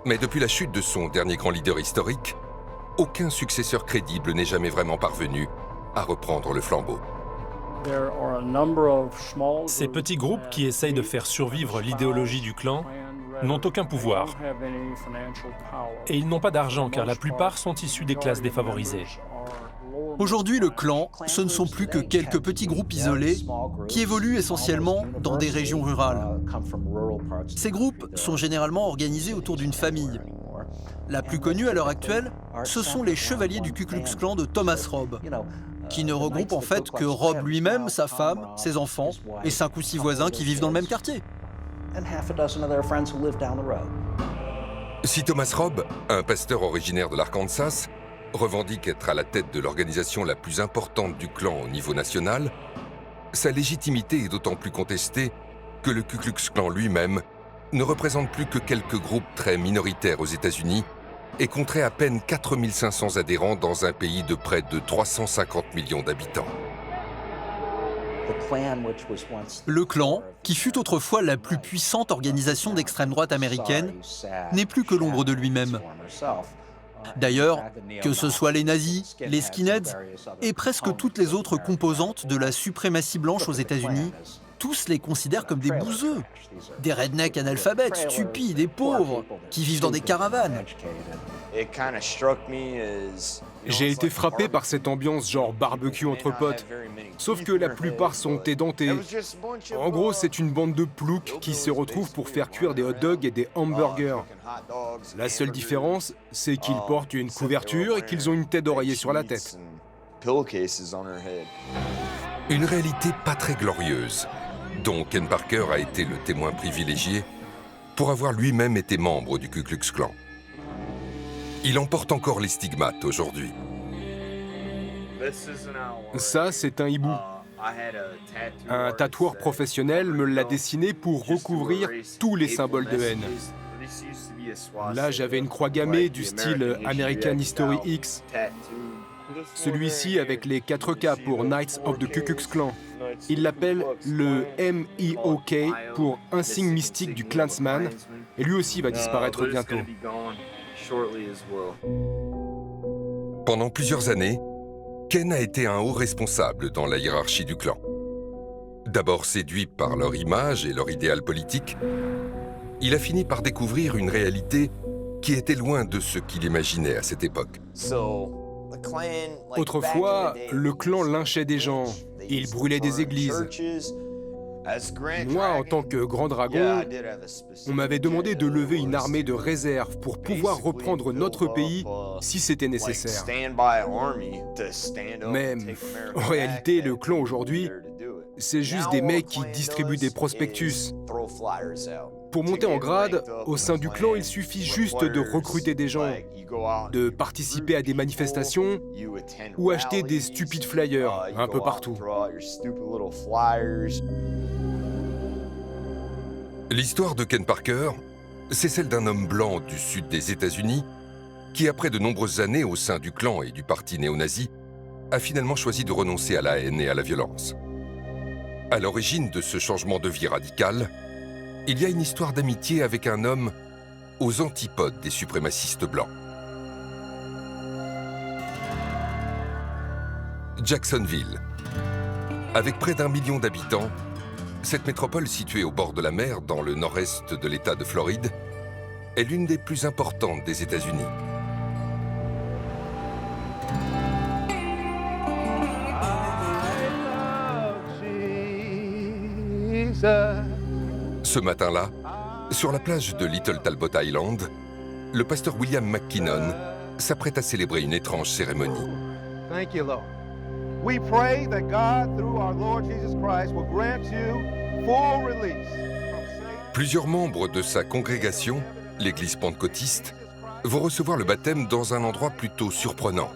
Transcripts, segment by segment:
Mais depuis la chute de son dernier grand leader historique, aucun successeur crédible n'est jamais vraiment parvenu à reprendre le flambeau. Ces petits groupes qui essayent de faire survivre l'idéologie du clan n'ont aucun pouvoir. Et ils n'ont pas d'argent car la plupart sont issus des classes défavorisées. Aujourd'hui, le clan, ce ne sont plus que quelques petits groupes isolés qui évoluent essentiellement dans des régions rurales. Ces groupes sont généralement organisés autour d'une famille. La plus connue à l'heure actuelle, ce sont les chevaliers du Ku Klux Klan de Thomas Robb, qui ne regroupent en fait que Robb lui-même, sa femme, ses enfants et 5 ou 6 voisins qui vivent dans le même quartier. Si Thomas Robb, un pasteur originaire de l'Arkansas, revendique être à la tête de l'organisation la plus importante du clan au niveau national, sa légitimité est d'autant plus contestée que le Ku Klux Klan lui-même ne représente plus que quelques groupes très minoritaires aux États-Unis et compterait à peine 4500 adhérents dans un pays de près de 350 millions d'habitants. Le clan, qui fut autrefois la plus puissante organisation d'extrême droite américaine, n'est plus que l'ombre de lui-même. D'ailleurs, que ce soit les nazis, les skinheads et presque toutes les autres composantes de la suprématie blanche aux États-Unis, tous les considèrent comme des bouseux, des rednecks analphabètes, stupides et pauvres, qui vivent dans des caravanes. J'ai été frappé par cette ambiance genre barbecue entre potes. Sauf que la plupart sont édentés. En gros, c'est une bande de ploucs qui se retrouvent pour faire cuire des hot dogs et des hamburgers. La seule différence, c'est qu'ils portent une couverture et qu'ils ont une tête d'oreiller sur la tête. Une réalité pas très glorieuse, dont Ken Parker a été le témoin privilégié pour avoir lui-même été membre du Ku Klux Klan. Il en porte encore les stigmates aujourd'hui. Ça, c'est un hibou. Un tatoueur professionnel me l'a dessiné pour recouvrir tous les symboles de haine. Là, j'avais une croix gammée du style American History X. Celui-ci avec les 4 K pour Knights of the Ku Klux Klan. Il l'appelle le MEOK pour un signe mystique du Klansman, et lui aussi va disparaître bientôt. Pendant plusieurs années, Ken a été un haut responsable dans la hiérarchie du clan. D'abord séduit par leur image et leur idéal politique, il a fini par découvrir une réalité qui était loin de ce qu'il imaginait à cette époque. Autrefois, le clan lynchait des gens, il brûlait des églises. Moi, en tant que grand dragon, on m'avait demandé de lever une armée de réserve pour pouvoir reprendre notre pays si c'était nécessaire. Mais en réalité, le clan aujourd'hui, c'est juste des mecs qui distribuent des prospectus. Pour monter en grade, au sein du clan, il suffit juste de recruter des gens, de participer à des manifestations ou acheter des stupides flyers un peu partout. L'histoire de Ken Parker, c'est celle d'un homme blanc du sud des États-Unis qui, après de nombreuses années au sein du clan et du parti néo-nazi, a finalement choisi de renoncer à la haine et à la violence. À l'origine de ce changement de vie radical, il y a une histoire d'amitié avec un homme aux antipodes des suprémacistes blancs. Jacksonville. Avec près d'1 million d'habitants, cette métropole située au bord de la mer dans le nord-est de l'État de Floride est l'une des plus importantes des États-Unis. Ce matin-là, sur la plage de Little Talbot Island, le pasteur William McKinnon s'apprête à célébrer une étrange cérémonie. Thank you, Lord. We pray that God, through our Lord Jesus Christ, will grant you full release from sin. Plusieurs membres de sa congrégation, l'église pentecôtiste, vont recevoir le baptême dans un endroit plutôt surprenant,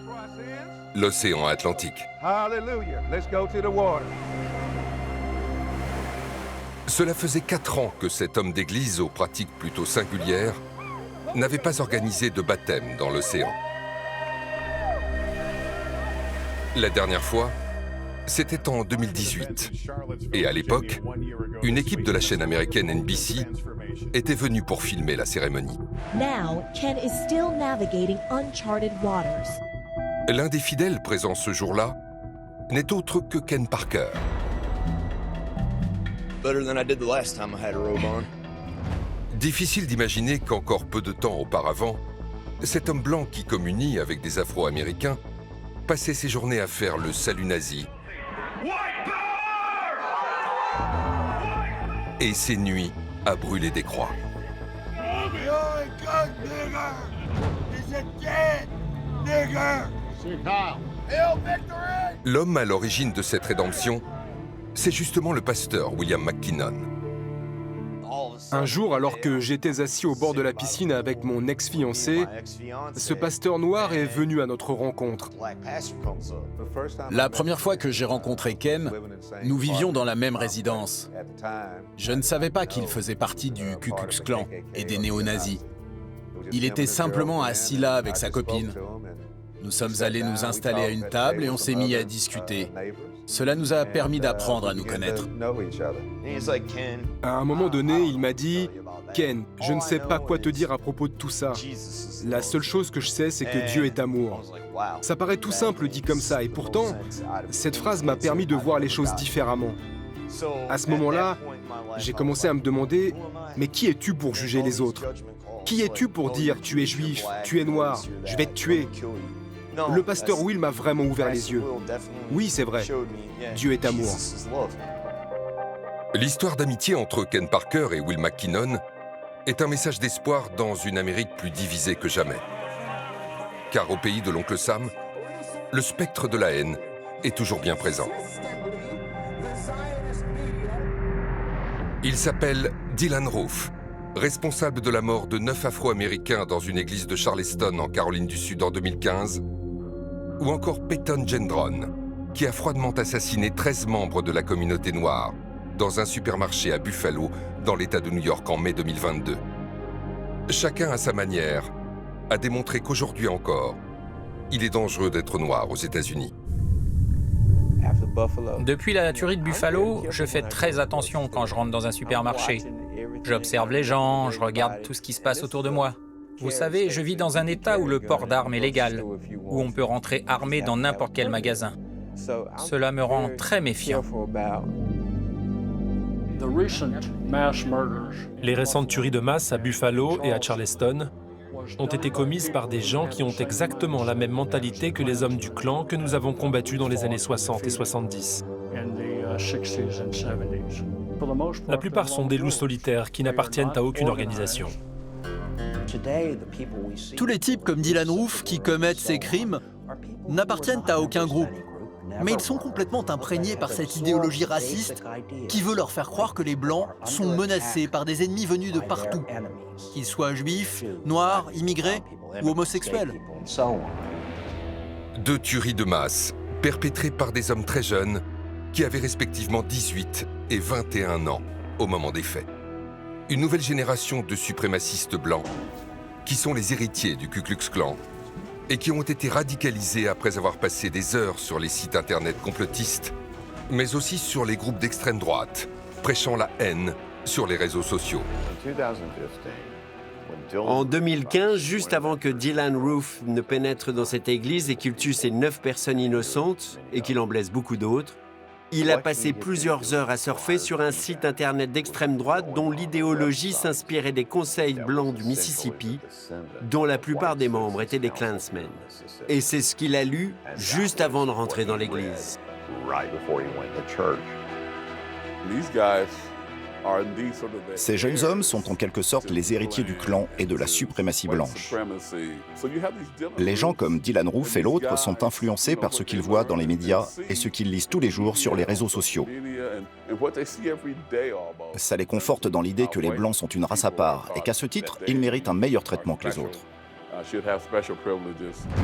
l'océan Atlantique. Hallelujah. Let's go to the water. Cela faisait 4 ans que cet homme d'église aux pratiques plutôt singulières n'avait pas organisé de baptême dans l'océan. La dernière fois, c'était en 2018. Et à l'époque, une équipe de la chaîne américaine NBC était venu pour filmer la cérémonie. Now, Ken is still navigating uncharted waters. L'un des fidèles présents ce jour-là n'est autre que Ken Parker. Better than I did the last time I had a robe on. Difficile d'imaginer qu'encore peu de temps auparavant, cet homme blanc qui communie avec des Afro-Américains passait ses journées à faire le salut nazi et ses nuits à brûler des croix. L'homme à l'origine de cette rédemption, c'est justement le pasteur William McKinnon. Un jour, alors que j'étais assis au bord de la piscine avec mon ex-fiancé, ce pasteur noir est venu à notre rencontre. La première fois que j'ai rencontré Ken, nous vivions dans la même résidence. Je ne savais pas qu'il faisait partie du Ku Klux Klan et des néo-nazis. Il était simplement assis là avec sa copine. Nous sommes allés nous installer à une table et on s'est mis à discuter. Cela nous a permis d'apprendre à nous connaître. À un moment donné, il m'a dit « Ken, je ne sais pas quoi te dire à propos de tout ça. La seule chose que je sais, c'est que Dieu est amour. » Ça paraît tout simple dit comme ça, et pourtant, cette phrase m'a permis de voir les choses différemment. À ce moment-là, j'ai commencé à me demander « Mais qui es-tu pour juger les autres? Qui es-tu pour dire « Tu es juif, tu es noir, je vais te tuer » ? Le pasteur Will m'a vraiment ouvert les yeux. Oui, c'est vrai. Dieu est amour. L'histoire d'amitié entre Ken Parker et Will McKinnon est un message d'espoir dans une Amérique plus divisée que jamais. Car au pays de l'oncle Sam, le spectre de la haine est toujours bien présent. Il s'appelle Dylann Roof, responsable de la mort de 9 Afro-Américains dans une église de Charleston en Caroline du Sud en 2015, ou encore Peyton Gendron, qui a froidement assassiné 13 membres de la communauté noire dans un supermarché à Buffalo, dans l'État de New York en mai 2022. Chacun à sa manière a démontré qu'aujourd'hui encore, il est dangereux d'être noir aux États-Unis. Depuis la tuerie de Buffalo, je fais très attention quand je rentre dans un supermarché. J'observe les gens, je regarde tout ce qui se passe autour de moi. Vous savez, je vis dans un État où le port d'armes est légal, où on peut rentrer armé dans n'importe quel magasin. Cela me rend très méfiant. Les récentes tueries de masse à Buffalo et à Charleston ont été commises par des gens qui ont exactement la même mentalité que les hommes du clan que nous avons combattus dans les années 60 et 70. La plupart sont des loups solitaires qui n'appartiennent à aucune organisation. Tous les types comme Dylann Roof qui commettent ces crimes n'appartiennent à aucun groupe. Mais ils sont complètement imprégnés par cette idéologie raciste qui veut leur faire croire que les Blancs sont menacés par des ennemis venus de partout, qu'ils soient juifs, noirs, immigrés ou homosexuels. 2 tueries de masse perpétrées par des hommes très jeunes qui avaient respectivement 18 et 21 ans au moment des faits. Une nouvelle génération de suprémacistes blancs qui sont les héritiers du Ku Klux Klan et qui ont été radicalisés après avoir passé des heures sur les sites internet complotistes, mais aussi sur les groupes d'extrême droite, prêchant la haine sur les réseaux sociaux. En 2015, juste avant que Dylann Roof ne pénètre dans cette église et qu'il tue ces 9 personnes innocentes et qu'il en blesse beaucoup d'autres, il a passé plusieurs heures à surfer sur un site internet d'extrême droite dont l'idéologie s'inspirait des conseils blancs du Mississippi, dont la plupart des membres étaient des Klansmen. Et c'est ce qu'il a lu juste avant de rentrer dans l'église. Ces jeunes hommes sont en quelque sorte les héritiers du clan et de la suprématie blanche. Les gens comme Dylann Roof et l'autre sont influencés par ce qu'ils voient dans les médias et ce qu'ils lisent tous les jours sur les réseaux sociaux. Ça les conforte dans l'idée que les Blancs sont une race à part et qu'à ce titre, ils méritent un meilleur traitement que les autres.